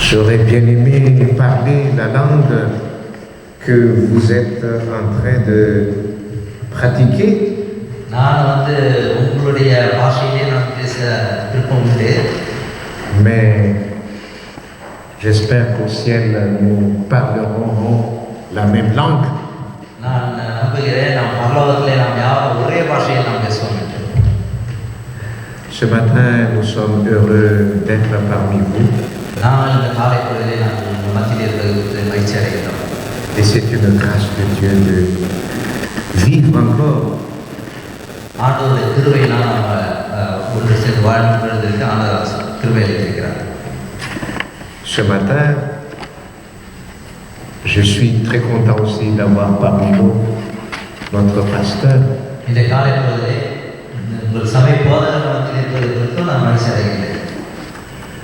J'aurais bien aimé parler la langue que vous êtes en train de pratiquer. Mais j'espère qu'au ciel nous parlerons la même langue. Ce matin, nous sommes heureux d'être parmi vous. Et c'est une grâce de Dieu de vivre encore. Ce matin, je suis très content aussi d'avoir parmi nous notre pasteur.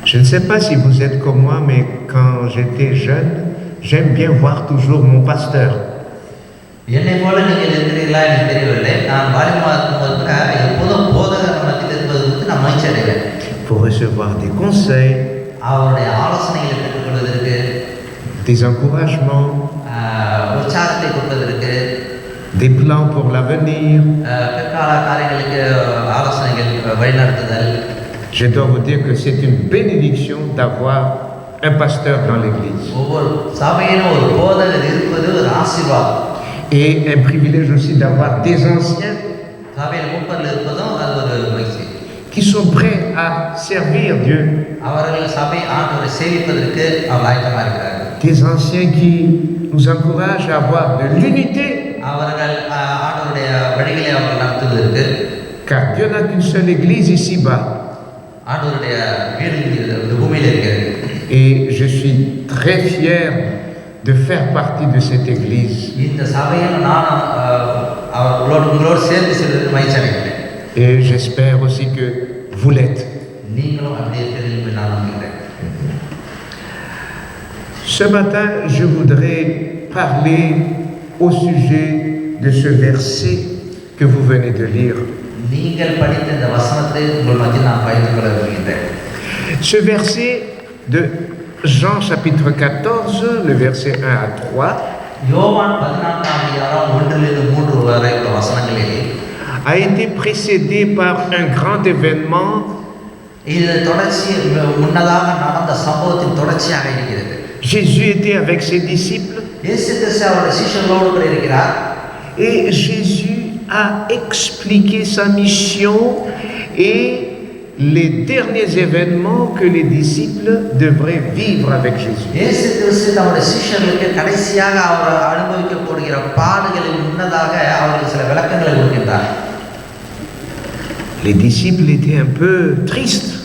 Je ne sais pas si vous êtes comme moi, mais quand j'étais jeune, j'aime bien voir toujours mon pasteur. Pour recevoir des conseils, des encouragements, des plans pour l'avenir. Je dois vous dire que c'est une bénédiction d'avoir un pasteur dans l'église. Et un privilège aussi d'avoir des anciens qui sont prêts à servir Dieu. Des anciens qui nous encouragent à avoir de l'unité. Car Dieu n'a qu'une seule église ici-bas. Et je suis très fier de faire partie de cette église. Et j'espère aussi que vous l'êtes. Ce matin, je voudrais parler au sujet de ce verset que vous venez de lire. Ce verset de Jean chapitre 14, le verset 1 à 3, a été précédé par un grand événement. Jésus était avec ses disciples et Jésus a expliqué sa mission et les derniers événements que les disciples devraient vivre avec Jésus. Les disciples étaient un peu tristes.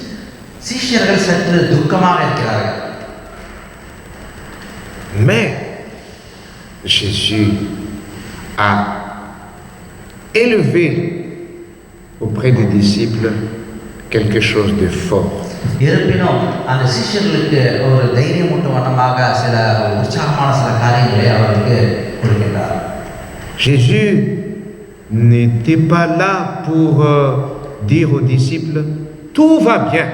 Mais Jésus a élevé auprès des disciples quelque chose de fort. Jésus n'était pas là pour dire aux disciples « tout va bien ».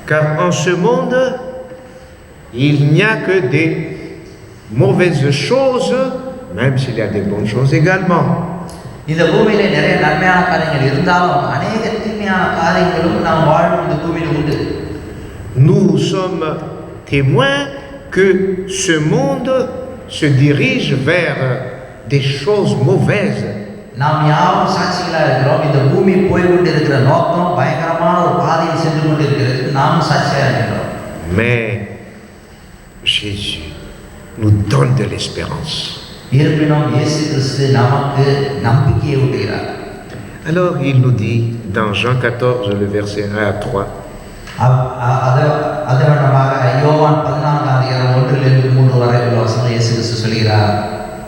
Car en ce monde, il n'y a que des mauvaises choses, même s'il y a des bonnes choses également. Nous sommes témoins que ce monde se dirige vers des choses mauvaises. Mais Jésus nous donne de l'espérance. Alors il nous dit dans Jean 14, le verset 1 à 3,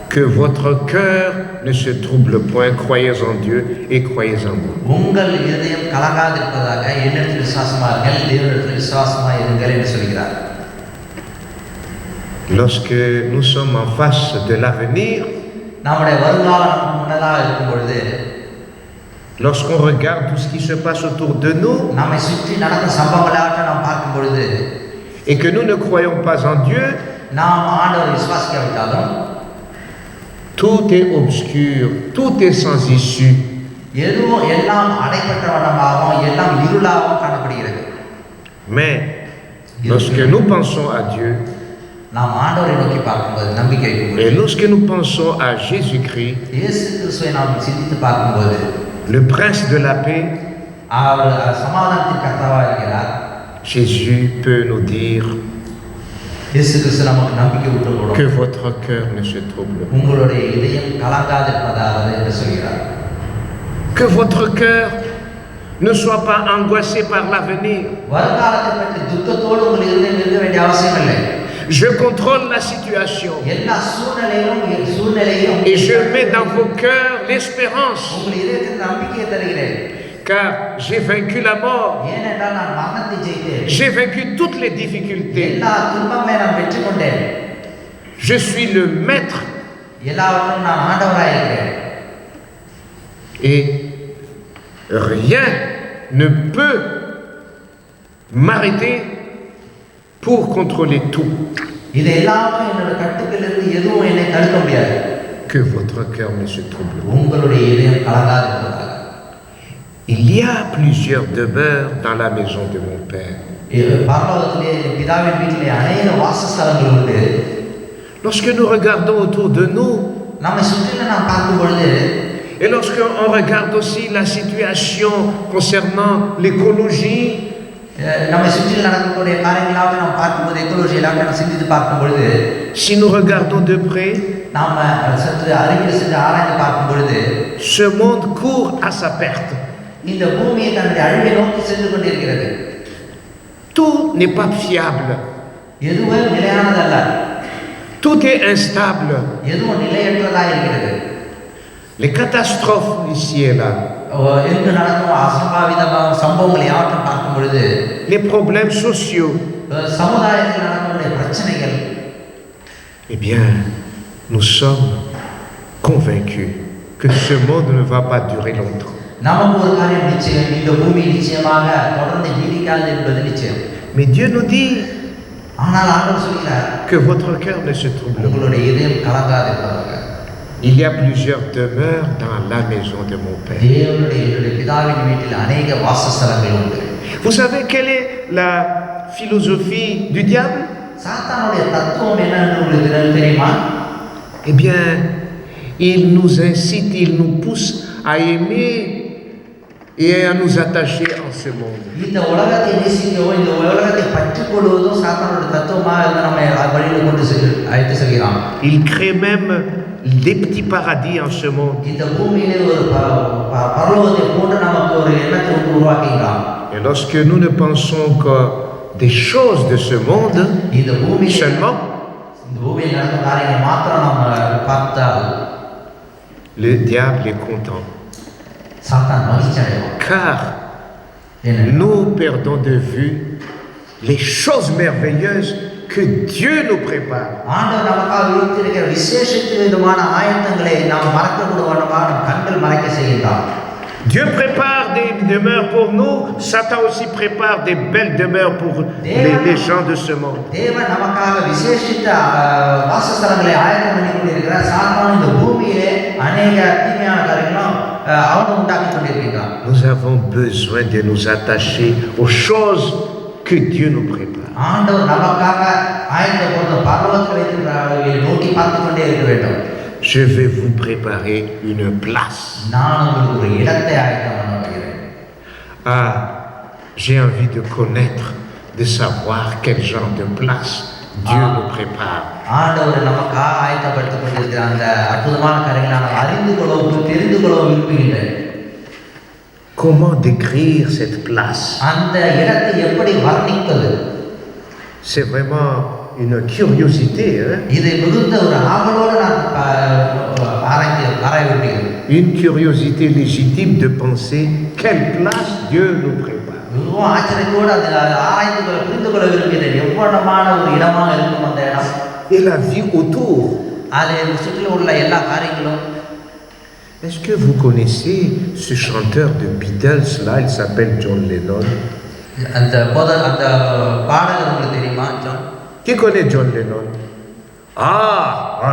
que votre cœur ne se trouble point, croyez en Dieu et croyez en moi. Lorsque nous sommes en face de l'avenir, Lorsqu'on regarde tout ce qui se passe autour de nous நம்மை சுற்றி நடக்கும் சம்பவங்களாக நாம் பார்க்கும் பொழுது et que nous ne croyons pas en Dieu, நாம் ஆண்டவரை விசுவாசிக்காவிட்டாலும் tout est obscur, tout est sans issue. எதுவும் எல்லாம் அடைபட்ட வண்ணமாகவும் எல்லாம் இருளாகவும் காணப்படுகிறது. Mais lorsque nous pensons à Dieu நாம் ஆண்டவரை நோக்கி பார்க்கும்போது நம்பிக்கை et lorsque nous pensons à Jésus-Christ, இயேசு கிறிஸ்துவை நாம் சிந்தித்து பார்க்கும்போது le prince de la paix, அவர் சமாதானத்தின் கர்த்தாவாக இருக்கிறார். Jésus peut nous dire இயேசு கிறிஸ்து நமக்கு நம்பிக்கை ஊட்டக்கூடும். que votre cœur ne se trouble pas. உங்களுடைய இதயம் கலங்காதிருப்பதாக என்று சொல்கிறார். Que votre cœur ne soit pas angoissé par l'avenir. வருங்காலத்தை பற்றி துக்கத்தோடு உங்கள் இதயம் இருக்க வேண்டிய அவசியம் இல்லை. Je contrôle la situation எல்லா சூழ்நிலையும் et je mets dans vos cœurs l'espérance, உங்கள் இதயத்தில் நம்பிக்கையை தருகிறேன். car j'ai vaincu la mort, ஏனென்றால் நான் மரணத்தை ஜெயித்தேன். j'ai vaincu toutes les difficultés, எல்லா துன்பமே நான் வெற்றி கொண்டேன். je suis le maître எல்லாவற்றிலும் நான் ஆண்டவராக இருக்கிறேன். et rien ne peut m'arrêter pour contrôler tout. இது எல்லாவற்றையும் என்னோட கட்டுக்களிலிருந்து எதுவும் என்னை தடுக்க முடியாது. Que votre cœur ne se trouble pas. உங்களுடைய இதயம் கலங்காதிருப்பதாக. Il y a plusieurs demeures dans la maison de mon Père. பரலோகத்திலே பிதாவின் வீட்டிலே அநேக வாசஸ்தலங்கள் உண்டு. Lorsque nous regardons autour de nous, நம்மை சுற்றிலும் நாம் பார்க்கும் பொழுது et lorsqu'on regarde aussi la situation concernant l'écologie, நம்மை சுற்றிலும் நடக்கக்கூடிய காரியங்களாக நாம் பார்க்கும்போது எக்கோலஜியலாக நாம் சிந்தித்து பார்க்கும் பொழுது si nous regardons de près, நாம் சற்று அருகில் சென்று ஆராய்ந்து பார்க்கும் பொழுது ce monde court à sa perte. இந்த பூமியை தன்னுடைய அழிவை நோக்கி சென்று கொண்டிருக்கிறது. Tout n'est pas fiable. எதுவும் நிலையானதல்ல. Tout est instable. எதுவும் நிலையற்றதாக இருக்கிறது. Les catastrophes ici et là, எங்கு நடக்கும் அசம்பாவிதமான சம்பவங்களை யாவற்றையும் பார்க்கும் பொழுது les problèmes sociaux, சமுதாயத்தில் நடக்கக்கூடிய பிரச்சனைகள், eh bien, nous sommes convaincus que ce monde ne va pas durer longtemps. நமக்கு ஒரு காரியம் நிச்சயம், இந்த பூமி நிச்சயமாக தொடர்ந்து நீடிக்காது என்பது நிச்சயம். Mais Dieu nous dit ஆனால் ஆண்டவர் சொல்கிறார் que votre cœur ne se trouble pas. உங்களுடைய இதயம் கலங்காதிருப்பதாக. Il y a plusieurs demeures dans la maison de mon Père. தேவனுடைய என்னுடைய பிதாவின் வீட்டில் அநேக வாசஸ்தலங்கள் உண்டு. Vous savez quelle est la philosophie du diable? சாத்தானுடைய தத்துவம் என்னன்னு உங்களுக்கு தெரியுமா? Eh bien, il nous incite, il nous pousse à aimer et à nous attacher en ce monde. இந்த உலகத்தை நேசிக்கவும் இந்த உலகத்தை பற்றிக் கொள்வதும் சாத்தானுடைய தத்துவமாக இருந்து நம்மை வழியில் கொண்டு அழைத்து செல்கிறான். Il crée même des petits paradis en ce monde. இந்த பூமியிலே ஒரு பரலோகத்தை போன்று நமக்கு ஒரு எண்ணத்தை உருவாக்குகிறான். Et lorsque nous ne pensons que des choses de ce monde இந்த பூமி seulement, இந்த பூமியில் நடக்கும் காரியங்களை மாத்திரம் நம்ம பார்த்தால் le diable est content. சாத்தான் மகிழ்ச்சி அடைவான். Car nous perdons de vue les choses merveilleuses que Dieu nous prépare. ஆண்டவர் நமக்காக வைத்திருக்கிற விசேஷித்த விதமான ஆயத்தங்களை நாம் மறக்கக்கூடாதமாக நம் கண்கள் மறைக்க செய்கின்றான். Dieu prépare des demeures pour nous, Satan aussi prépare des belles demeures pour les gens de ce monde. தேவன் நமக்காக விசேஷித்த வாசஸ்தலங்களை ஆயத்தம் பண்ணி கொண்டிருக்கிறார். சாத்தான் இந்த பூமியிலே அநேக தீமையான காரியங்களும் அவன் உண்டாக்கி கொண்டிருக்கிறான். Nous avons besoin de nous attacher aux choses que Dieu nous prépare. ஆண்டவர் நமக்காக ஆயத்தப்படுத்த பரலோகத்தில் வைத்திருக்கிறார்களை நோக்கி பார்த்து கொண்டே இருக்க வேண்டும். Je vais vous préparer une place. நான் உங்களுக்கு ஒரு இடத்தை ஆயத்தம் பண்ண வைக்கிறேன். Ah, j'ai envie de connaître, de savoir quel genre de place Dieu nous prépare. ஆண்டவர் நமக்காக ஆயத்தப்படுத்திக் கொண்டிருக்கிற அந்த அற்புதமான காரியங்களை நாம் அறிந்து கொள்ளவும் தெரிந்து கொள்ளவும் விரும்புகின்றேன். Comment décrire cette place? அந்த இடத்தை எப்படி வர்ணிப்பது? C'est vraiment une curiosité, hein? இதை மிகுந்த ஒரு ஆவலோடு நான் ஆராய விரும்புகிறேன். Une curiosité légitime de penser quelle place Dieu nous prépare. மிகவும் ஆச்சரியத்தோடு அதை ஆராய்ந்து புரிந்து கொள்ள விரும்புகிறேன். எவ்வளமான ஒரு இடமாக இருக்கும் அந்த இடம். Et la vie autour. அதை சுற்றிலும் உள்ள எல்லா காரியங்களும். Est-ce que vous connaissez ce chanteur de Beatles là? Il s'appelle John Lennon. அந்த பாடகர் உங்களுக்கு தெரியுமா John? Qui connaît John Lennon? Ah,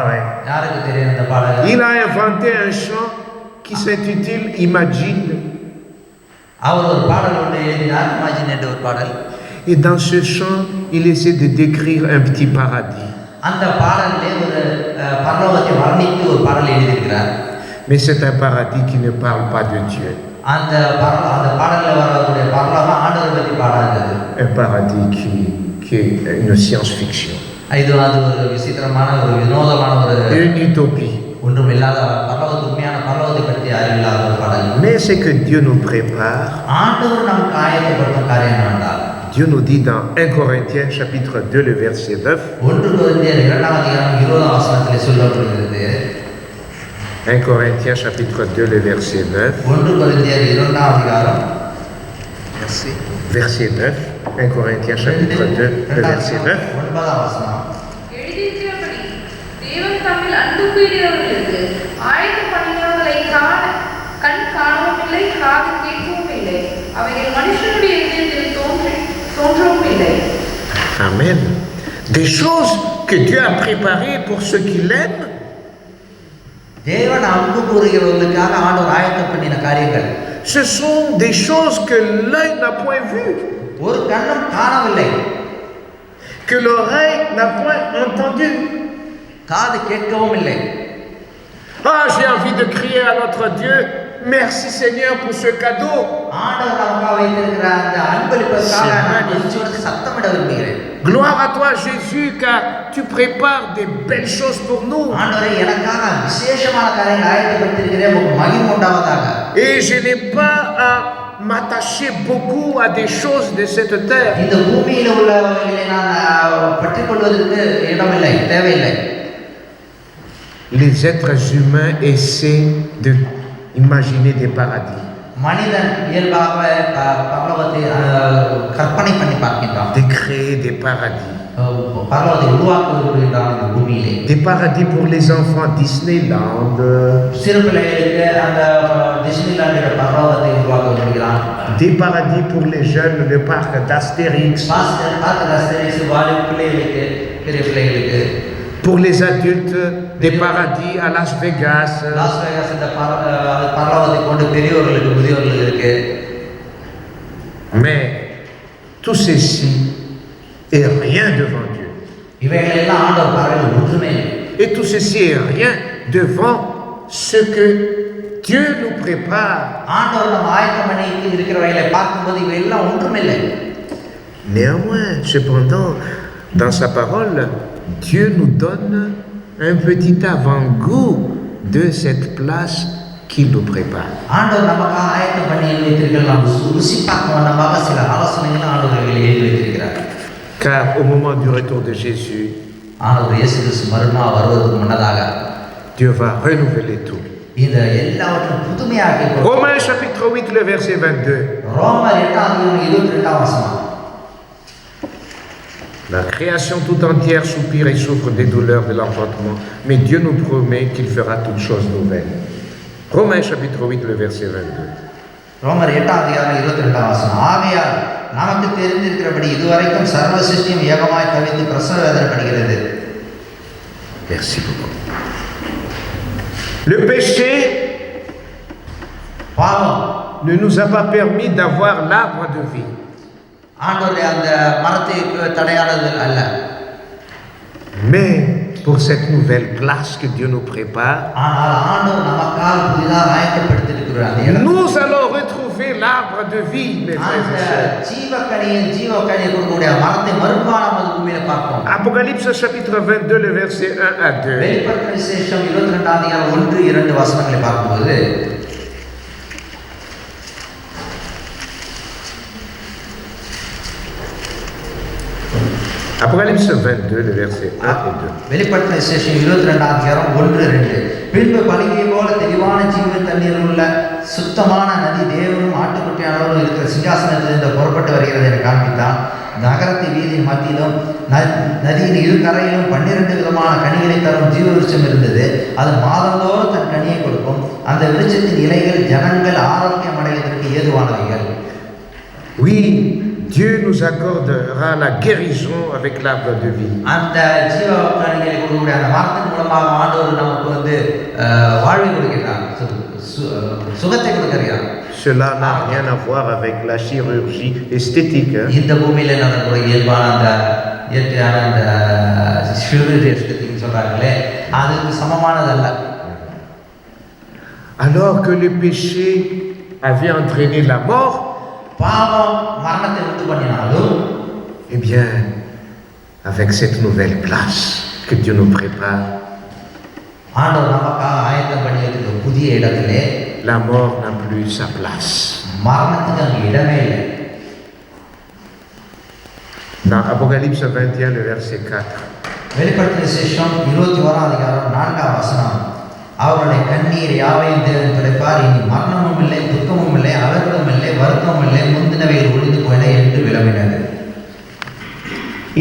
ouais. யாருக்கு தெரியும் அந்த பாடகர்? Il a inventé un chant qui s'intitule Imagine. அவர் ஒரு பாடல் ஒன்று எழுதினார், இமேஜின் என்ற ஒரு பாடல். Et dans ce chant, il essaie de décrire un petit paradis. அந்த பாடலிலே ஒரு பரலோகத்தை வர்ணித்து ஒரு பாடல் எழுதியிருக்கிறார். Mais c'est un paradis qui ne parle pas de Dieu. அந்த பாடலில் வரக்கூடிய பரலோகம் ஆண்டவரை பற்றி பாடாதது. Un paradis qui est une science-fiction. இது அது ஒரு விசித்திரமான ஒரு வினோதமான ஒரு Une utopie. ஒன்றும் இல்லாத பரலோகத்து உண்மையான பரலோகத்தை பற்றி அறிவில்லாத ஒரு பாடல். Mais ce que Dieu nous prépare, ஆண்டவர் நமக்கு ஆயத்தப்படுத்தும் காரியம் என்னவென்றால், Dieu nous dit dans 1 Corinthiens chapitre 2 le verset 9. 1 கொரிந்தியர் 2 அதிகாரம் 20 வசனத்திலே சொல்லப்படுகிறது. 1 Corinthiens chapitre 2 le verset 9. 1 கொரிந்தியர் 2 அதிகாரம் verset 9. 1 Corinthiens chapitre 2 le verset 9. 9 வசனம். எழுதியிருக்கிறபடி தேவன் தம்மில் அன்புக்குரியவர்களுக்கு ஆயத்த பண்ணினவர்களை கண் காணவும் இல்லை, காது கேட்கவும் இல்லை, அவைகள் மனுஷனுடைய இதயத்தில் தோன்றவும் இல்லை. Amen. Des choses que Dieu a préparées pour ceux qui l'aiment. தேவன் அன்பு கூறுகிறவர்களுக்காக ஆண்டவர் ஆயத்தம் பண்ணின காரியங்கள். Ce sont des choses que l'œil n'a point vues, ஒரு கண்ணும் காணவில்லை, que l'oreille n'a point entendues. காது கேட்கவும் இல்லை. Ah, j'ai envie de crier à notre Dieu, merci Seigneur pour ce cadeau. ஆண்டவர் நமக்காக வைத்திருக்கிற அந்த அன்பளிப்புக்காக நான் நெஞ்சியோடு சத்தமிட விரும்புகிறேன். Gloire à toi Jésus, car tu prépares des belles choses pour nous. ஆண்டவரே, எனக்காக விசேஷமான காரியங்களை ஆயத்தப்படுத்தியிருக்கிறேன், உங்களுக்கு மகிமை உண்டாவதாக. Et je n'ai pas à m'attacher beaucoup à des choses de cette terre. இந்த பூமியில உள்ளவைகளை நான் பற்றிக் கொள்வதற்கு இடமில்லை, தேவையில்லை. Les êtres humains essaient de imaginer des paradis. மனிதன் இயல்பாக பரலோகத்தை கற்பனை பண்ணி பார்க்கின்றான். De créer des paradis. பரலோகத்தை உருவாக்குகின்றான் இந்த பூமியிலே. Des paradis pour les enfants, Disneyland. சிறு பிள்ளைகளுக்கு அந்த டிஸ்னிலாண்டில் பரலோகத்தை உருவாக்க விரும்புகிறான். Des paradis pour les jeunes, le parc d'Astérix. வாலிப பிள்ளைகளுக்கு, பெரிய பிள்ளைகளுக்கு. Pour les adultes, des paradis à Las Vegas. Las Vegas இந்த பரலோகத்தை கொண்டு பெரியவர்களுக்கு, முதியோர்களுக்கு இருக்கு. Mais tout ceci est rien devant Dieu. இவைகள் எல்லாம் ஆண்டவர் பார்வையில் ஒன்றுமே இல்லை. Et tout ceci est rien devant ce que Dieu nous prépare. ஆண்டவர் நம்ம ஆயத்தம் பண்ணி இருக்கிறவைகளை பார்க்கும்போது இவை எல்லாம் ஒன்றுமில்லை. Néanmoins, cependant, dans sa parole, Dieu nous donne un petit avant-goût de cette place qu'il nous prépare. ஆண்டவர் நமக்காக ஆயத்தம் பண்ணி வைத்திருக்கிறார். நாம் ருசி பார்க்க வண்ணமாக சில ஆலோசனைகளை ஆண்டவர்கள் எழுதி வைத்திருக்கிறார். Car au moment du retour de Jésus, ஆண்டவர் இயேசு கிறிஸ்து மறுநாள் வருவதற்கு முன்னதாக Dieu va renouveler tout. இந்த எல்லாவற்றையும் புதுமையாக்கி Romains chapitre 8, le verset 22. ரோமர் 8 அதிகாரம் 22 வசனம். La création tout entière soupire et souffre des douleurs de l'enfantement, mais Dieu nous promet qu'il fera toutes choses nouvelles. Romains chapitre 8, le verset 22. ரோமர் 8 அதிகாரம் 22 வசனம். ஆகையால் நமக்கு தெரிந்திருக்கிறபடி இதுவரைக்கும் சர்வ சிருஷ்டியும் ஏகமாய் தவித்து பிரசவ வேதனைப்படுகிறது. Merci beaucoup. Le péché பாவம் ne nous a pas permis d'avoir l'arbre de vie. ஆண்டவருடைய அந்த மரத்தை தடையானது அல்ல. Mais pour cette nouvelle place que Dieu nous prépare, ஆனால் ஆண்டவர் நமக்காக புதிதாக ஆயத்தப்படுத்தியிருக்கிறார். அந்த இடம் nous allons retrouver l'arbre de vie, mes frères et sœurs. ஜீவக்கனியை கொடுக்கக்கூடிய மரத்தை மறுபடியும் நமது பூமியில பார்ப்போம். Apocalypse chapitre 22, le verset 1 à 2. வெளிப்படுத்தின விசேஷம் 22 அதிகாரம் 1-2 வசனங்களை பார்க்கும்போது Apocalypse 22, le verset 1 et 2. வெளிப்படுத்தின விசேஷம் 22 அதிகாரம் 1-2. பின்பு பலிகை போல தெளிவான ஜீவ தண்ணீர் உள்ள சுத்தமான நதி தேவனும் ஆட்டுக்குட்டியானவரும் இருக்கிற சிங்காசனத்திலிருந்து புறப்பட்டு வருகிறது என காண்பித்தான். நகரத்தை வீதியின் மத்தியிலும் நதியின் இரு கரையிலும் 12 விதமான கனிகளை தரும் ஜீவ விருட்சம் இருந்தது. அது மாதந்தோறும் தன் கனியை கொடுக்கும். அந்த விருட்சத்தின் இலைகள் ஜனங்கள் ஆரோக்கியம் அடைவதற்கு ஏதுவானவைகள். Oui, Dieu nous accordera la guérison avec l'arbre de vie. அந்த ஜீவ கனிகளை கொடுக்கக்கூடிய அந்த மரத்தின் மூலமாக ஆண்டவர் நமக்கு வாழ்வை கொடுக்கிறார், சுகத்தை கொடுக்கிறார். Cela n'a rien à voir avec la chirurgie esthétique. இந்த பூமியில நடக்கக்கூடிய இயல்பான அந்த இயற்கையான அந்த சிறுத்தைன்னு சொல்றாங்களே, அதுக்கு சமமானதல்ல. Alors que le péché avait entraîné la mort, பாவம் மரணத்தை உண்டு பண்ணினாலும், eh bien, avec cette nouvelle place que Dieu nous prépare, ஆண்டவர் நமக்காக ஆயத்தம் பண்ணி வைத்திருக்கிற புதிய இடத்திலே la mort n'a plus sa place. மரணத்துக்கு அங்கே இடமே இல்லை. Dans Apocalypse 21, le verset 4. வெளிப்படுத்தின விசேஷம் 21 அதிகாரம் 4ஆம் வசனம். அவருடைய கண்ணீர் யாவையும் தேவன் துடைப்பார். இனி மரணமும் இல்லை, துக்கமும் இல்லை, அலறுதலும் இல்லை, வருத்தமும் இல்லை, முந்தினவைகள் ஒழிந்து போயின என்று விளம்பினது.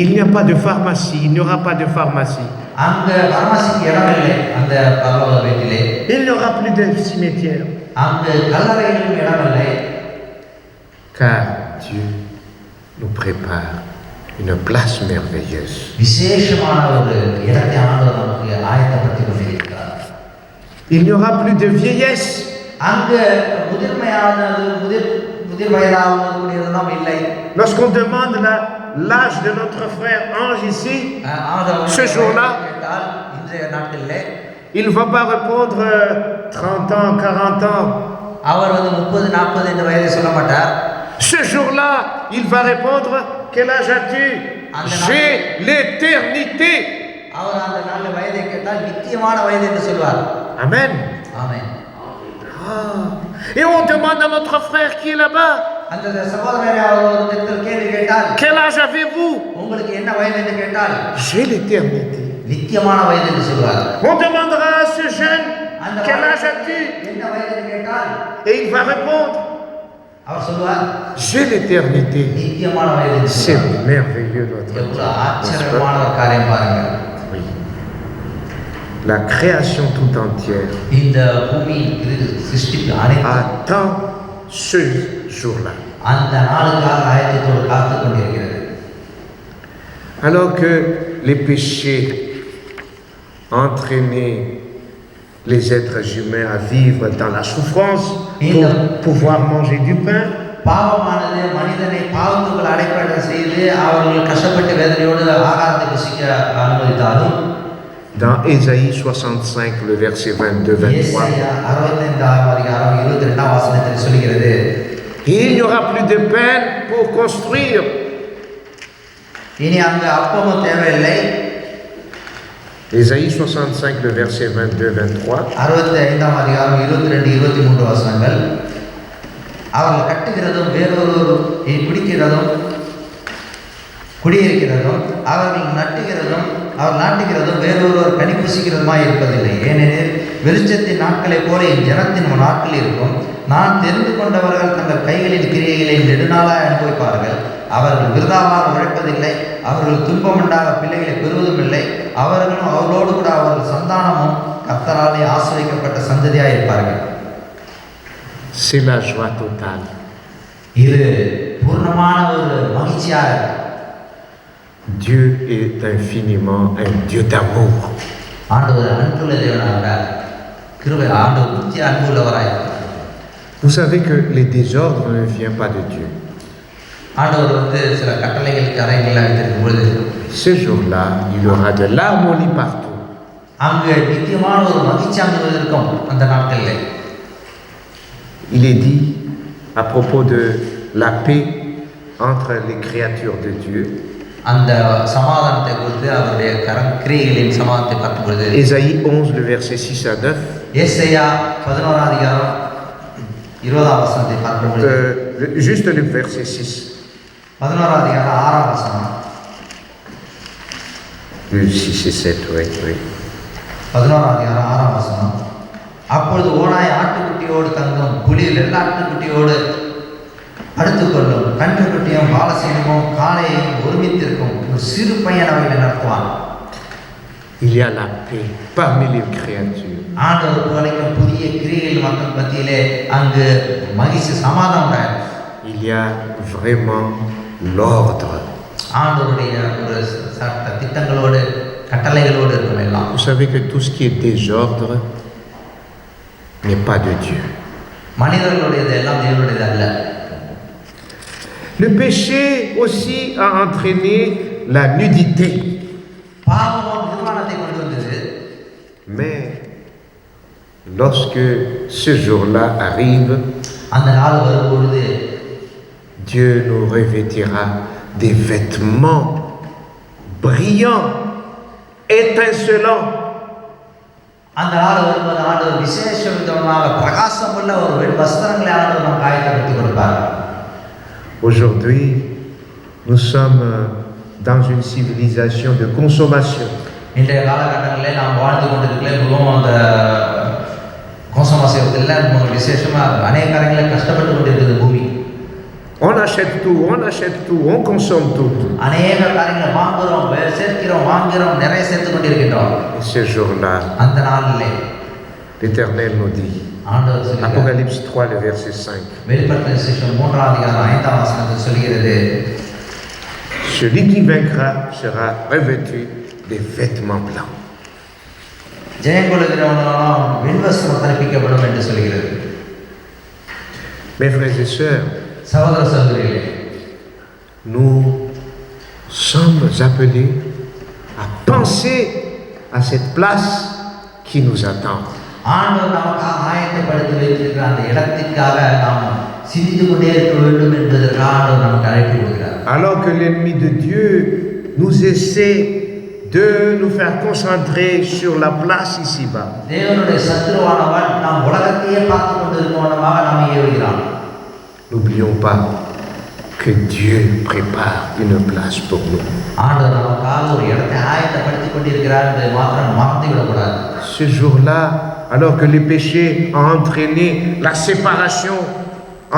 Il n'y a pas de pharmacie, il n'y aura pas de pharmacie. அங்க பரமாசிக்கு இடம் இல்லை. அந்த பரலோக வீட்டிலே Il n'y aura plus de cimetière. அங்கு கல்லறையிலும் இடம் இல்லை. Car Dieu nous prépare une place merveilleuse. விசேஷமான ஒரு இடத்தை ஆண்டவர் நமக்கு ஆயத்தப்படுத்தி கொண்டிருக்கிறார். Il n'y aura plus de vieillesse. அங்கு முதிர்மையானது முதிர் வயதாகக்கூடியதெல்லாம் இல்லை. Lorsqu'on demande l'âge de notre frère Ange ici, ce jour-là, இன்றைய நாட்களிலே il ne va pas répondre 30 ans, 40 ans. அவர் 30, 40 இந்த வயதை சொல்ல மாட்டார். Ce jour-là, il va répondre, quel âge as-tu? J'ai l'éternité. அவர் அந்த நாள் வயதை கேட்டால் நித்தியமான வயது என்று சொல்வார். Amen. ஆமென். Et on demande à notre frère qui est là-bas, அந்த சகோதரரை அவர் கேள்வி கேட்டால், quel âge avez-vous? உங்களுக்கு என்ன வயது என்று கேட்டால், J'ai l'éternité. நித்தியமான வயது என்று சொல்வார். On demandera à ce jeune, quel âge as-tu? என்ன வயது என்று கேட்டால், Et il va répondre, அவர் சொல்வார், j'ai l'éternité. நித்தியமான வயது என்று C'est சொல்வார். merveilleux notre எவ்வளவு Dieu. ஆச்சரியமான ஒரு காரியம் பாருங்க. Oui. La création tout entière இந்த பூமி சிருஷ்டிப்பு அனைத்து attend ce jour-là. அந்த நாளுக்காக ஆயத்தத்தோடு காத்து கொண்டிருக்கிறது. Alors que les péchés entraînaient les êtres humains à vivre dans la souffrance pour pouvoir manger du pain, பாவமானது மனிதனை பாவத்துக்குள் அடைப்பட செய்து அவர்கள் கஷ்டப்பட்டு வேதனையோடு ஆகாரத்தை புசிக்க அனுமதித்தாலும், dans Ésaïe 65, le verset 22-23, ஏசாயா 65ஆம் அதிகாரம் 22ஆம் வசனத்தில் சொல்கிறது, il n'y aura plus de pain pour construire. இனி அங்கு அப்பமும் தேவையில்லை. Ésaïe 65, le verset 22-23, 65ஆம் அதிகாரம் 22, 23 வசனங்கள். அவர்கள் கட்டுகிறதும் வேறொரு பிடிக்கிறதும் குடியிருக்கிறதும் அவர்கள் நாட்டுகிறதும் வேறொரு கனி புசிக்கிறதுமாய் இருப்பதில்லை. ஏனெனில் வெளிச்சத்தின் நாட்களைப் போல என் ஜனத்தின் நாட்கள் இருக்கும். நான் தெரிந்து கொண்டவர்கள் தங்கள் கைகளின் கிரியைகளை நெடுநாளாய் அனுபவிப்பார்கள். அவர்கள் விருதாவாக உழைப்பதில்லை, அவர்கள் துன்பமுண்டாக பிள்ளைகளை பெறுவதும் இல்லை. அவர்களும் அவர்களோடு கூட அவர்கள் சந்தானமும் கர்த்தராலே ஆசீர்வதிக்கப்பட்ட சந்ததியாய் இருப்பார்கள். c'est la joie totale. இது பூர்ணமான ஒரு மகிழ்ச்சியாக. Dieu est infiniment un Dieu d'amour. ஆண்டவர் அன்புள்ள தேவனாக, கிருபை ஆண்டவர் நித்திய அன்புள்ளவராக இருக்கிறார். Vous savez que les désordres ne viennent pas de Dieu. ஆண்டவர் சில கட்டளைகளுக்கு அறைகளாக வைத்திருக்கும் பொழுது, Ce jour-là, il y aura de l'harmonie partout. அங்கு நித்தியமான ஒரு மகிழ்ச்சி அங்கு இருக்கும். அந்த நாட்களில் Il est dit à propos de la paix entre les créatures de Dieu. அந்த சமாதானத்தை குறித்து அவருடைய கிரியைகளின் சமாதானத்தை பார்க்கும் பொழுது, Ésaïe 11, le verset 6 à 9. ஏசாயா 11ஆம் அதிகாரம் 20ஆம் வசனத்தை பார்க்கும் பொழுது, Juste le verset 6. 11ஆம் அதிகாரம் 6ஆம் வசனம். 6 et 7, oui. 11ஆம் அதிகாரம் 6ஆம் வசனம். அப்பொழுது ஓனாய் ஆட்டுக்குட்டியோடு தங்கும், புலி வெள்ளாட்டுக்குட்டியோடு அடுத்துக்கொள்ளும் கன்றுக்குட்டியும் பாலசீனமும் காளையையும் ஒருமித்திருக்கும் ஒரு சிறு பையன் அவைகளை நடத்துவான். Il y a la paix parmi les créatures. ஆண்டவர் புகழைக்கும் புதிய கிரியைகள் மக்கள் மத்தியிலே அங்கு மகிழ்ச்சி சமாதானம் உண்டாயிருக்கு. Il y a vraiment l'ordre. ஆண்டவருடைய ஒரு சட்ட திட்டங்களோடு கட்டளைகளோடு இருக்கும் எல்லாம். Vous savez que tout ce qui est désordre n'est pas de Dieu. மனிதர்களுடையது எல்லாம் தேவனுடையது அல்ல. Le péché aussi a entraîné la nudité. பாவம் நிர்வாணத்தை கொண்டு வந்தது. Mais lorsque ce jour-là arrive, அந்த நாள் வரும்பொழுது Dieu nous revêtira des vêtements brillants, étincelants. அந்த நாள் வரும்போது ஆண்டவர் விசேஷ விதமாக பிரகாசமுள்ள ஒரு வஸ்திரங்களை ஆண்டவர் நம் காயப்படுத்தி கொடுப்பார். Aujourd'hui, nous sommes dans une civilisation de consommation. இன்றைய காலகட்டங்களில் நாம் வாழ்ந்து கொண்டிருக்கல மிகவும் அந்த கோசமாசியத்தில் விசேஷமாக அநேக காரியங்களை கஷ்டப்பட்டு கொண்டிருக்கிறது பூமி. On achète tout, on consomme tout. அநேக காரியங்களை வாங்குகிறோம், சேர்க்கிறோம், வாங்குகிறோம், நிறைய சேர்த்து கொண்டிருக்கின்றோம். Et ce jour-là, அந்த நாளிலே l'Éternel nous dit, ஆண்டவர் சொல்கிறார், Apocalypse 3, le verset 5. வெளிப்படுத்தின விசேஷம் 3ஆம் அதிகாரம் 5ஆம் வசனத்தில் சொல்கிறது, Celui qui vaincra sera revêtu des vêtements blancs. ஜெயம் கொள்கிறவனாலும் வெண்வஸ்திரம் தரிப்பிக்கப்படும் என்று சொல்கிறது. Mes frères et sœurs, சகோதர சகோதரிகளே, nous sommes appelés à penser à cette place qui nous attend. ஆண்டவர் நமக்காக ஆயத்தப்படுத்தி வைத்திருக்கிற அந்த இடத்திற்காக நாம் சிந்தித்து கொண்டே இருக்க வேண்டும் என்பதற்காக ஆண்டவர் நமக்கு அழைப்பு கொடுக்கிறார். Alors que l'ennemi de Dieu nous essaie de nous faire concentrer sur la place ici-bas. தேவனுடைய சத்துருவானவன் நாம் உலகத்தையே பார்த்து கொண்டிருக்கவனமாக நாம் ஏவுகிறான். N'oublions pas que Dieu prépare une place pour nous. ஆண்டவர் நமக்காக ஒரு இடத்தை ஆயத்தப்படுத்தி கொண்டிருக்கிறார் என்பதை மாத்திரம் மறந்துவிடக்கூடாது. Ce jour-là, alors que le péché a entraîné la séparation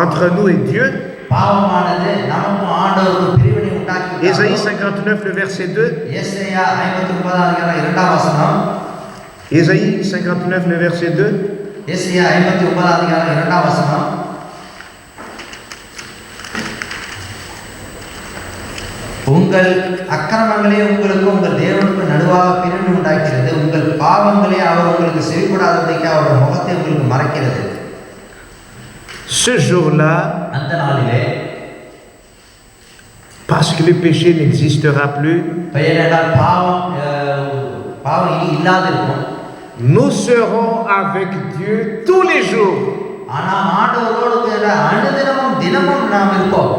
entre nous et Dieu, பாவமானது நமக்கும் ஆண்டவருக்கும் பிரிவினை உண்டாக்கி Ésaïe 59, le verset 2. ஏசாயா 59ஆம் அதிகாரம் 2ஆம் வசனம். Ésaïe 59, le verset 2. ஏசாயா 59ஆம் அதிகாரம் 2ஆம் வசனம். உங்கள் அக்கிரமங்களே உங்களுக்கு உங்கள் தேவனுக்கு நடுவாக பிரிவினை உண்டாக்கிறது, உங்கள் பாவங்களே அவர் உங்களுக்கு செவிப்படாதபடிக்கு அவருடைய முகத்தை உங்களுக்கு மறைக்கிறது. Ce jour-là, அந்த நாளிலே parce que le péché n'existera plus, பெயரென்றால் பாவம் இனி இல்லாதிருக்கும். nous serons avec Dieu tous les jours. ஆனால் ஆண்டவரோடு அனுதினமும் தினமும் நாம் இருப்போம்.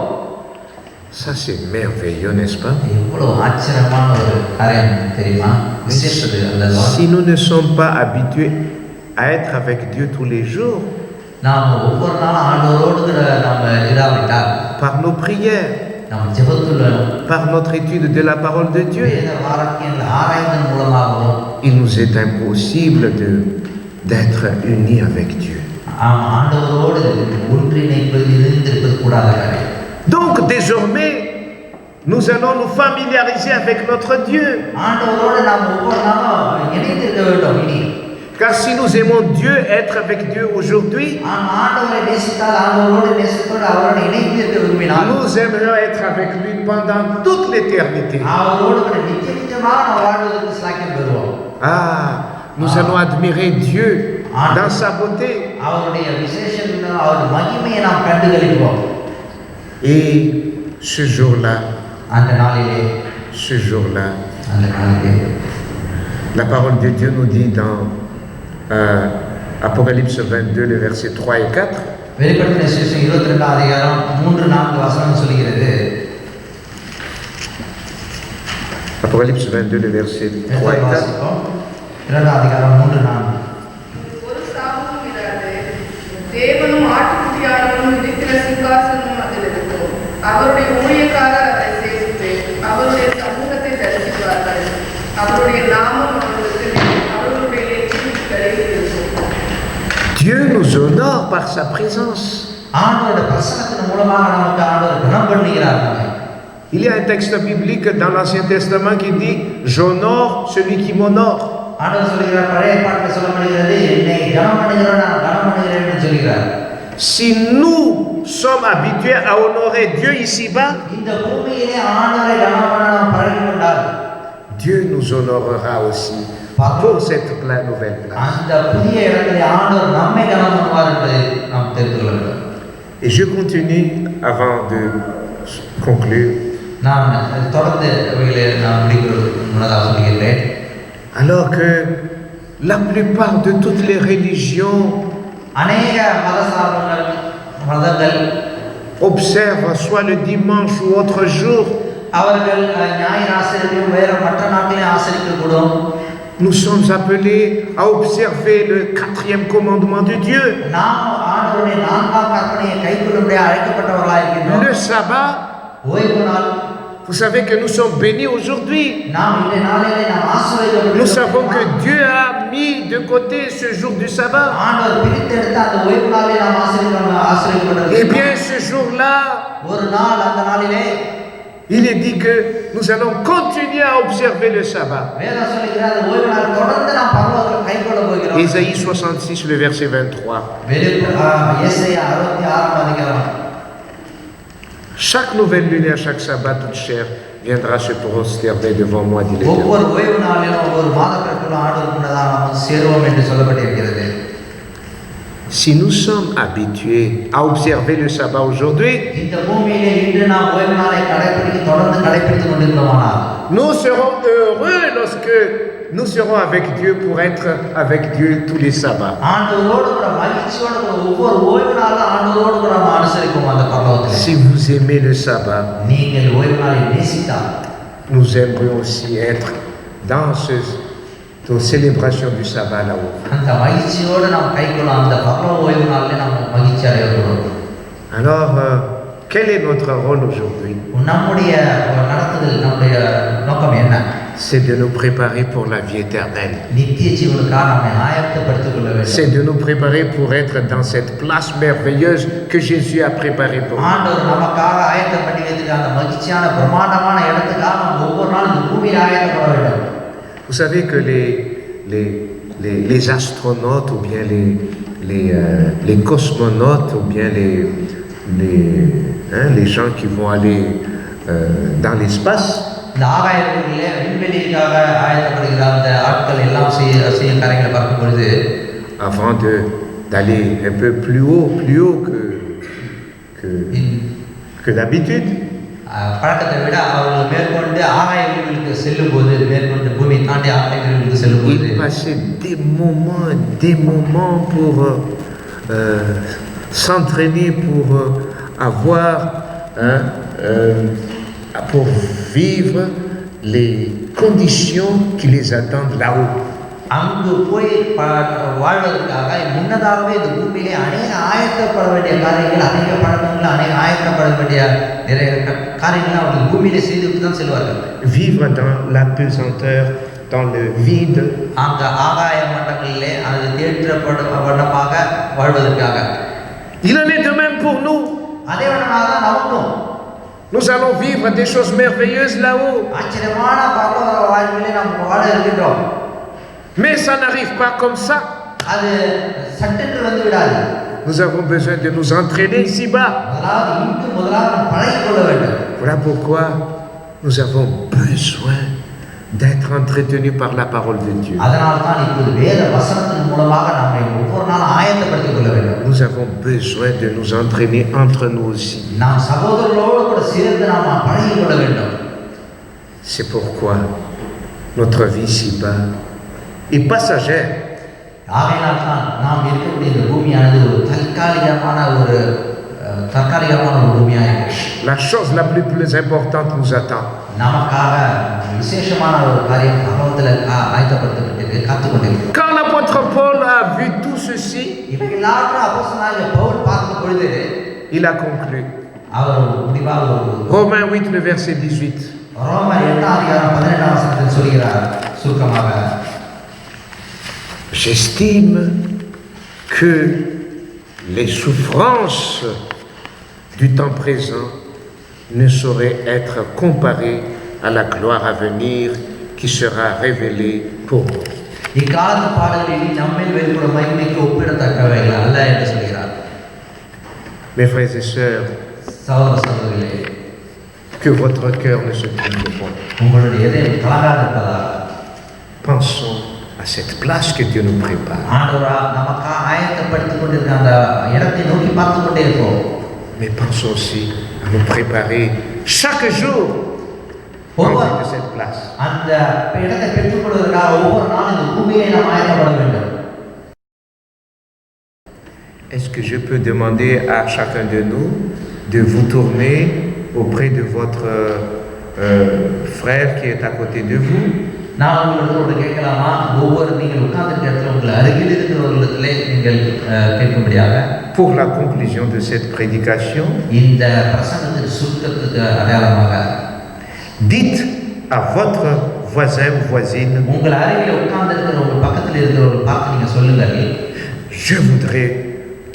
Ça c'est merveilleux, n'est-ce pas? எவ்வளவு ஆச்சரியமான ஒரு காரியம் தெரியுமா? விசேஷது அல்லவா? Si nous ne sommes pas habitués à être avec Dieu tous les jours, நாம் ஒவ்வொரு நாளும் ஆண்டவரோடு நாம் இராவிட்டால், par nos prières, நாம் ஜெபத்துல, par notre étude de la parole de Dieu, வேத வாக்கியங்கள் ஆராய்வதன் மூலமாகவும் il nous est impossible d'être unis avec Dieu. ஆண்டவரோடு ஒன்றிணைப்பது இருந்திருப்பது கூடாத காரியம். Donc désormais, nous allons nous familiariser avec notre Dieu. ஆண்டவரோடு நாம் ஒவ்வொரு நாளும் இணைந்திருக்க வேண்டும். இனி Car si nous aimons Dieu, être avec Dieu aujourd'hui, ஆண்டவரை நேசித்தால், ஆண்டவரோடு நேசித்தோடு அவரோடு இணைந்திருக்க விரும்பினால், nous aimerions être avec lui pendant toute l'éternité. அவரோடு நித்தியமாக நாம் வாழ்வதற்கு சாக்கியம் பெறுவோம். Ah, nous allons admirer Dieu dans sa beauté. அவருடைய விசேஷம், அவருடைய மகிமையை நாம் கண்டுகளிப்போம். Et ce jour-là, அந்த நாளிலே, ce jour-là, அந்த நாளிலே la parole de Dieu nous dit dans Apocalypse 22, les versets 3 et 4, வெளிப்படுத்தின விசேஷம் 22ஆம் அதிகாரம் 3-4 வசனம் சொல்கிறது. Apocalypse 22, les versets 3 et 4. 2ஆம் அதிகாரம் 3-4. ஒரு சாபமும் இராது. தேவனும் ஆட்டுக்குட்டியானவரும் இருக்கிற சிங்காசனமும் அதில் இருக்கும். அவருடைய ஊழியக்காரர் அதை சேவித்து அவருடைய சமூகத்தை தரிசிப்பார்கள். அவருடைய நாமம் அவர்களுடைய நெற்றிகளில் இருக்கும். Dieu nous honore par sa présence. ஆண்டவருடைய பிரசன்னத்தின் மூலமாக நமக்கு ஆண்டவர் குணம் பண்ணுகிறார் நம்மை. Il y a un texte biblique dans l'Ancien Testament qui dit « J'honore celui qui m'honore ». ஆண்டவர் சொல்கிறார், பழைய ஏற்பாட்டில் சொல்லப்படுகிறது, என்னை கனம் பண்ணுகிறவன் நான் கனம் பண்ணுகிறேன் என்று சொல்கிறார். Si nous sommes habitués à honorer Dieu ici-bas, இந்த பூமியிலே ஆண்டவரை கனம் பண்ண நாம் பழகிக்கொண்டால் Dieu nous honorera aussi pour cette nouvelle place. அந்த புதிய இடத்திலே ஆண்டவர் நம்மை கனம் பண்ணுவார் என்பதை நாம் தெரிந்து கொள்ள வேண்டும். Et je continue avant de conclure. நான் தொடர்ந்து நான் முடிக்கிறதுக்கு முன்னதாக சொல்கிறேன். Alors que la plupart de toutes les religions அநேக மதங்கள் observent soit le dimanche ou autre jour, அவர்கள் ஞாயிறு ஆசரிப்பையும் வேற மற்ற நாட்களையும் ஆசரிக்கக்கூடும். nous sommes appelés à observer le 4e commandement de Dieu. நாம் ஆண்டவருடைய 4ஆம் கற்பனையை கைக்கொள்ளும்படி அழைக்கப்பட்டவர்களாக இருக்கின்றோம். Le sabbat, ஓய்வு நாள். vous savez que nous sommes bénis aujourd'hui. நாம் இந்த நாளிலே நாம் ஆசீர்வதிக்கப்பட்டிருக்கிறோம். Nous savons que Dieu a mis de côté ce jour du sabbat. ஆண்டவர் பிரித்தெடுத்த அந்த ஓய்வு நாளை நாம் ஆசீர்வதிக்கப்பட்டிருக்கிறோம். Eh bien, ce jour-là, ஒரு நாள் அந்த நாளிலே il est dit que nous allons continuer à observer le sabbat. வேதம் சொல்லுகிறது அந்த ஓய்வு நாள் தொடர்ந்து நாம் பரலோகத்தில் கைக்கொள்ள போகிறோம். Ésaïe 66, le verset 23. ஏசாயா 66ஆம் அதிகாரம். Chaque nouvelle lune et à chaque sabbat, toute chair viendra se prosterner devant moi, dit l'Éternel. ஒவ்வொரு ஓய்வு நாளிலும் ஒவ்வொரு மாதத்திற்குள்ள ஆண்டவருக்கு முன்னதாக நாம் சேருவோம் என்று சொல்லப்பட்டிருக்கிறது. Si nous sommes habitués à observer le sabbat aujourd'hui, இந்த பூமியிலே இன்று நாம் ஓய்வு நாளை தொடர்ந்து கடைபிடித்துக் கொண்டிருக்கிறோமானால் nous serons heureux lorsque nous serons avec Dieu pour être avec Dieu tous les sabbats. ஆண்டவரோடு கூட மகிழ்ச்சியோடு கூட ஒவ்வொரு ஓய்வு நாளும் ஆண்டவரோடு கூட நாம் அனுசரிப்போம் அந்த பரலோகத்தில். Si vous aimez le sabbat, நீங்கள் ஓய்வு நாளை நேசித்தால் nous aimerions aussi être dans célébration du sabbat là-haut. அந்த மகிழ்ச்சியோடு நாம் கைக்கொள்ள அந்த பரலோக ஓய்வு நாளிலே நாம் மகிழ்ச்சி அடைகிறோம். Alors, quel est notre rôle aujourd'hui? நம்முடைய நடத்துதல் நம்முடைய நோக்கம் என்ன? C'est de nous préparer pour la vie éternelle. நித்திய ஜீவனுக்காக நம்மை ஆயத்தப்படுத்திக் கொள்ள வேண்டும். C'est de nous préparer pour être dans cette place merveilleuse que Jésus a préparée pour nous. ஆண்டவர் நமக்காக ஆயத்தம் பண்ணி வைத்திருக்கிற அந்த மகிழ்ச்சியான பிரம்மாண்டமான இடத்துக்காக நாம் ஒவ்வொரு நாளும் இந்த பூமியில் ஆயத்தப்பட வேண்டும். Vous savez que les astronautes ou bien les cosmonautes ou bien les gens qui vont aller dans l'espace, இந்த ஆகாயத்திலே விண்வெளிக்காக ஆயத்தப்படுகிற அந்த ஆட்கள் எல்லாம் செய்ய காரியங்களை பார்க்கும் பொழுது avant d'aller un peu plus haut que d'habitude, பழக்கத்தை விட அவர்கள் மேற்கொண்டு ஆகாய விண்வெளிக்கு செல்லும் போது மேற்கொண்டு பூமியை தாண்டி ஆகாய விண்வெளிக்கு செல்லும் போது ils passaient des moments pour s'entraîner, pour avoir pour vivre les conditions qui les attendent là-haut. அங்கு போய் வாழ்வதற்காக முன்னதாகவே இந்த பூமியிலே அநேக ஆயத்தப்பட வேண்டிய காரியங்கள், அநேக பழக்கங்கள், அநேக ஆயத்தப்பட வேண்டிய நிறைய காரியங்கள் அவர்கள் பூமியிலே செய்துவிட்டு தான் செல்வார்கள். Vivre dans la pesanteur, dans le vide. அந்த ஆகாய மண்டங்களிலே அது தேற்றப்படும் வண்ணமாக வாழ்வதற்காக. Il en est de même pour nous. அதே வண்ணமாக தான் நமக்கும் Nous allons vivre des choses merveilleuses là-haut. ஆச்சரியமான பரலோக வாழ்விலே நாம் வாழ இருக்கின்றோம். Mais ça n'arrive pas comme ça. அது சட்டென்று வந்து விடாது. Nous avons besoin de nous entraîner ici-bas. முதலாவது பழகிக் கொள்ள வேண்டும். Voilà pourquoi nous avons besoin d'être entretenus par la parole de Dieu. அதனால தான் இப்போது வேத வசனத்தின் மூலமாக நம்மை ஒவ்வொரு நாளும் ஆயத்தப்படுத்திக் கொள்ள வேண்டும். Nous avons besoin de nous entraîner entre nous aussi. நாம் சகோதரர்களோடு கூட சேர்ந்து நாம் பழகிக் கொள்ள வேண்டும். C'est pourquoi notre vie ici-bas est passagère. ஆகையினால் தான் நாம் இருக்கக்கூடிய இந்த பூமியானது ஒரு தற்காலிகமான ஒரு பூமியாக இருக்கு. La chose la plus importante nous attend. நமக்காக விசேஷமான ஒரு காரியம் பரலோகத்தில் ஆயத்தப்படுத்தப்பட்டிருக்கு, காத்துக் கொண்டிருக்கு. Quand l'apôtre Paul a vu tout ceci, இவை எல்லாவற்றையும் அப்போஸ்தலனாகிய பவுல் பார்த்த பொழுது il a conclu. அவர் முடிவாக Romains 8, le verset 18. ரோமர் 8:17 சொல்கிறார் சுருக்கமாக. J'estime que les souffrances du temps présent ne sauraient être comparées à la gloire à venir qui sera révélée pour nous. இக்காலத்து பாடுகள் இனி நம்மில் வெளிப்படும் மகிமைக்கு ஒப்பிடத்தக்கவைகள் அல்ல என்று சொல்கிறார். Mes frères et sœurs, சகோதர சகோதரிகளே, que votre cœur ne se trouble point. உங்களுடைய இதயம் கலங்காதிருப்பதாக. Pensons à cette place que Dieu nous prépare. ஆண்டவரா நமக்காக ஆயத்தப்படுத்திக் கொண்டிருக்க அந்த இடத்தை நோக்கி பார்த்து கொண்டே இருப்போம். Mais pensons aussi à nous préparer chaque jour en vue de cette place. அந்த இடத்தை பெற்றுக்கொள்வதற்காக ஒவ்வொரு நாளும் இந்த பூமியிலே நாம் ஆயத்தப்பட வேண்டும். Est-ce que je peux demander à chacun de nous de vous tourner auprès de votre frère qui est à côté de vous? நான் உங்களோட கேட்கலாமா? ஒவ்வொரு நீங்கள் உட்கார்ந்திருக்க இடத்துல உங்கள் அருகில் இருக்கிறவர்களிடத்திலே நீங்கள் கேட்கும்படியாக. Pour la conclusion de cette prédication, இந்த பிரசங்கத்தின் சுருக்கத்துக்கு அடையாளமாக dites à votre voisin ou voisine, உங்கள் அருகில் உட்கார்ந்திருக்கிற உங்கள் பக்கத்தில் இருக்கிறவர்கள் பார்த்து நீங்க சொல்லுங்கள், je voudrais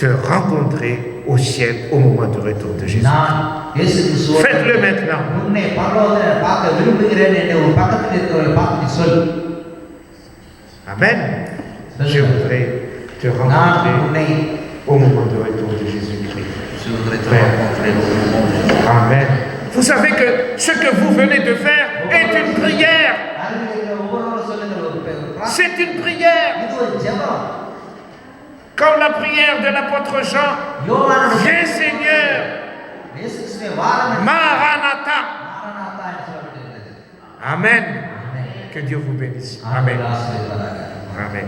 te rencontrer au ciel au moment du retour de Jésus. நான் இயேசு கிறிஸ்துவை Faites-le maintenant. உன்னை பரலோகத்தில் பார்க்க விரும்புகிறேன் என்று உன் பக்கத்தில் இருக்கிறவர்களை பார்த்து நீ சொல். Amen. Je voudrais te நான் rencontrer உன்னை au moment du retour de Jésus-Christ. je voudrais te rencontrer au moment de Amen. Vous savez que ce que vous venez de faire est une prière. அருகில் இருக்கிற ஒவ்வொருவரும் சொல்லுங்கள், ஒரு பிரார்த்தனை. C'est une prière. இது ஒரு ஜெபம். Comme la prière de l'apôtre Jean. யோவானுடைய Viens Seigneur. இயேசு கிறிஸ்துவே வாரும் என்று Maranatha. மாரநாதா என்று சொல்லப்பட்டிருக்கிறது. Amen. ஆமென். Que Dieu vous bénisse. ஆமென். Amen. ஆசீர்வதிப்பாராக. Amen.